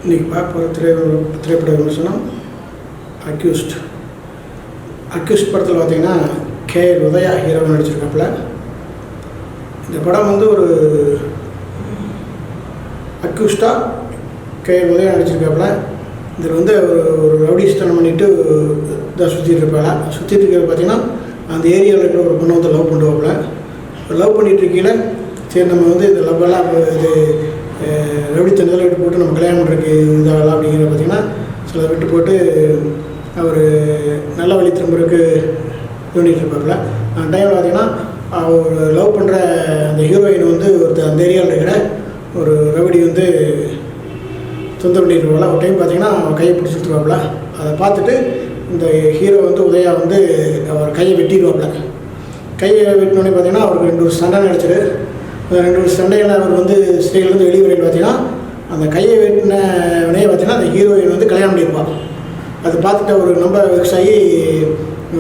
இன்றைக்கி பார்க்க திரைப்பட விமர்சனம் அக்யூஸ்ட் படத்தில் பார்த்திங்கன்னா KL உதயா ஹீரோவை நடிச்சிருக்காப்புல. இந்த படம் வந்து ஒரு அக்யூஸ்டாக KL உதயா நடிச்சிருக்காப்புல. இதில் வந்து ஒரு ரவுடிஸ்தனம் பண்ணிவிட்டு இதாக சுற்றிட்டு இருக்கிறது பார்த்திங்கன்னா அந்த ஏரியாவில் இருக்கிற ஒரு பொண்ணை வந்து லவ் பண்ணுவாப்புல. லவ் பண்ணிகிட்ருக்கையில் சரி நம்ம வந்து இந்த லவ்வெல்லாம் இது ரவுடித்தனத்தில் விட்டு போட்டு நம்ம கல்யாணம் பண்ணுறதுக்கு இதாகலாம் அப்படிங்கிறத பார்த்திங்கன்னா சில விட்டு போட்டு அவர் நல்ல வழி திரும்புறதுக்கு தோண்டிகிட்டு இருப்பாப்புல. அந்த டைமில் பார்த்திங்கன்னா அவர் லவ் பண்ணுற அந்த ஹீரோயின் வந்து அந்த ஏரியாவில் இருக்கிற ஒரு ரவுடி வந்து சொந்த பண்ணிட்டு இருப்பாப்புல. ஒரு டைம் பார்த்திங்கன்னா அவன் கையை பிடிச்சிருப்பாப்புல. அதை பார்த்துட்டு இந்த ஹீரோ வந்து உதயா வந்து அவர் கையை வெட்டிடுவாப்புல. கையை வெட்டினோடனே பார்த்திங்கன்னா அவருக்கு 2 வருஷம் சண்டை கிடச்சிரு. 2 வருஷம் சண்டையில் அவர் வந்து ஸ்டேலேருந்து வெளியே வரைக்கும் பார்த்திங்கன்னா அந்த கையை வெட்டினவனே பார்த்திங்கன்னா அந்த ஹீரோயின் வந்து கல்யாணம் பண்ணியிருப்பான். அதை பார்த்துட்டு அவர் ரொம்ப வெக்ஸ் ஆகி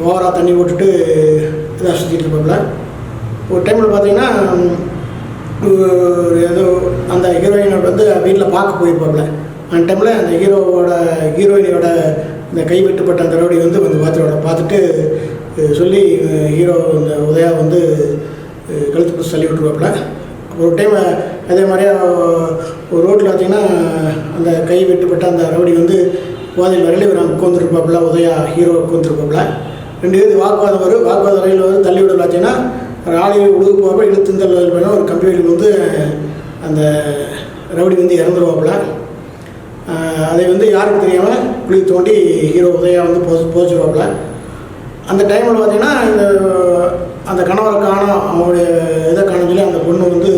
ஓவராக தண்ணி போட்டுட்டு இதாக சுற்றிட்டு இருப்பாப்புல. ஒரு டைமில் பார்த்திங்கன்னா ஏதோ அந்த ஹீரோயினோட வந்து வீட்டில் பார்க்க போயிருப்பாப்புல. அந்த டைமில் அந்த ஹீரோயினோட இந்த கை வெட்டுப்பட்ட அந்த ரவுடி வந்து பார்த்துட்டு சொல்லி ஹீரோ இந்த உதயா வந்து கழுத்து பிடிச்சி தள்ளி விட்டுருவாப்புல. ஒரு டைம் அதே மாதிரியே ஒரு ரோட்டில் பார்த்திங்கன்னா அந்த கை வெட்டுப்பட்ட அந்த ரவுடி வந்து போதையில் வரையில் இவர் அங்கே உட்காந்துருப்பாப்புல. உதயா ஹீரோ உட்காந்துருப்பாப்புல. 2 பேருக்கு வாக்குவாதம் வரையில் வந்து தள்ளி விட பார்த்தீங்கன்னா ஆளையை உழுகு போகிறப்ப இழுத்து தள்ளல் பண்ணால் ஒரு கம்பெனியில் வந்து அந்த ரவுடி வந்து இறந்துருவாப்புல. அதை வந்து யாருக்கு தெரியாமல் குழி தோண்டி ஹீரோ உதயா வந்து போச்சுருவாப்புல. அந்த டைமில் பார்த்திங்கன்னா அந்த கணவரை காணோம், அவங்களுடைய இதை காணும் சொல்லி அந்த பொண்ணு வந்து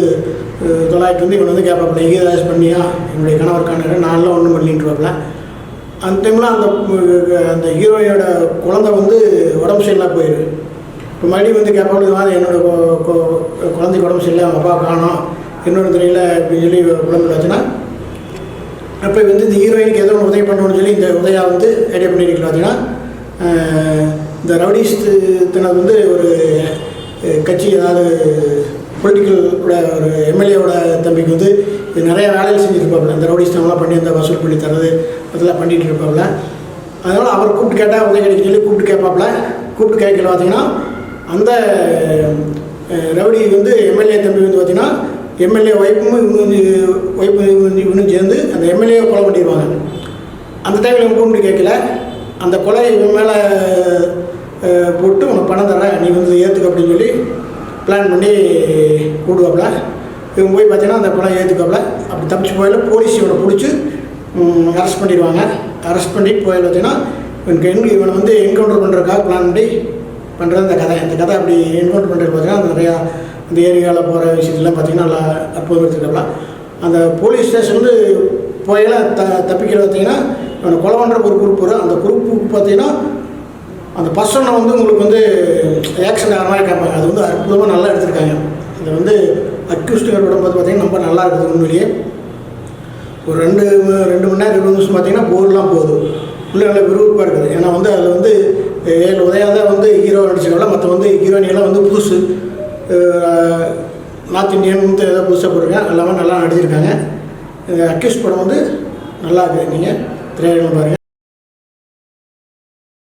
தொள்ளாயிரத்து வந்து இவன் வந்து கேட்பாப்புல, ஏதாச்சும் பண்ணியா என்னுடைய கணவர் காண நான்லாம் ஒன்றும் பண்ணிட்டுருவாப்புல. அந்த டைமில் அந்த ஹீரோயினோட குழந்தை வந்து உடம்பு சரியில்லாம போயிடு. இப்போ மறுபடியும் வந்து கேட்பாப்புல, இது மாதிரி என்னோடய குழந்தைக்கு உடம்பு சரியில்லை, அவங்க அப்பா காணோம், என்னோட தெரியல அப்படின்னு சொல்லி குழம்பு வச்சுன்னா அப்போ வந்து இந்த ஹீரோயினுக்கு ஏதோ ஒன்று உதவி பண்ணணும்னு சொல்லி இந்த உதயா வந்து ஐடியா பண்ணியிருக்கலாம். பார்த்தீங்கன்னா இந்த ரவுடிஸ்தனது வந்து ஒரு கட்சி, அதாவது பொலிட்டிக்கலோட ஒரு எம்எல்ஏவோட தம்பிக்கு வந்து இது நிறையா வேலைகள் செஞ்சுருப்பாப்புல. இந்த ரவுடிஸ்தனம்லாம் பண்ணி அந்த வசூல் பண்ணி தரது அதெல்லாம் பண்ணிகிட்டு இருப்பாப்புல. அதனால் அவர் கூப்பிட்டு கேட்டால் உதவி கிடைக்க சொல்லி கூப்பிட்டு கேட்பாப்புல. கூப்பிட்டு கேட்கல பார்த்திங்கன்னா அந்த ரவுடி வந்து எம்எல்ஏ தம்பி வந்து பார்த்திங்கன்னா எம்எல்ஏ ஒய்ஃபும் இவனும் சேர்ந்து அந்த எம்எல்ஏவை கொலை பண்ணிடுவாங்க. அந்த டைமில் இவங்க கூப்பிட்டு கேட்கல, அந்த கொலை இவன் மேலே போட்டு உனக்கு பணம் தரேன், நீ வந்து ஏற்றுக்க அப்படின்னு சொல்லி பிளான் பண்ணி கூடுவாப்புல. இவங்க போய் பார்த்தீங்கன்னா அந்த கொலை ஏற்றுக்காப்புல. அப்படி தப்பிச்சு போயில போலீஸ் இவனை பிடிச்சி அரெஸ்ட் பண்ணிடுவாங்க. அரெஸ்ட் பண்ணி போயில பார்த்தீங்கன்னா இவனை வந்து என்கவுண்டர் பண்ணுறதுக்காக பிளான் பண்ணி பண்ணுறது இந்த கதை. அப்படி என்கவுண்டர் பண்ணுறது பார்த்தீங்கன்னா நிறையா இந்த ஏரியாவில் போகிற விஷயத்துலாம் பார்த்திங்கன்னா நல்லா அற்புதம் எடுத்துக்கலாம். அந்த போலீஸ் ஸ்டேஷன் வந்து போயில தப்பிக்கிற பார்த்திங்கன்னா இவனை கொலை பண்ணுற ஒரு குரூப் வரும். அந்த குரூப்புக்கு பார்த்திங்கன்னா அந்த பர்சனை வந்து உங்களுக்கு வந்து ஆக்ஷன் ஆகிற மாதிரி கேட்பாங்க. அது வந்து அற்புதமாக நல்லா எடுத்திருக்காங்க. இதை வந்து அக்யூஸ்டுகளோட பார்த்து பார்த்திங்கன்னா ரொம்ப நல்லா இருக்குது. உண்மையிலேயே ஒரு 2 மணி நேரம் 20 நிமிஷம் பார்த்திங்கன்னா போர்லாம் போகுது. உள்ளே நல்ல விருப்பமாக இருக்குது. ஏன்னா வந்து அதில் வந்து KL உதயா தான் வந்து ஹீரோ நடிச்சிருக்காங்க. மற்ற வந்து ஹீரோயினெல்லாம் வந்து புதுசு நார்த் இந்தியன் வந்து ஏதோ புதுசாக போட்டிருக்கேன். எல்லாமே நல்லா நடிச்சிருக்காங்க. அக்யூஸ்ட் படம் வந்து நல்லா இருக்குது. நீங்கள் திரையரங்கில் பாருங்கள்.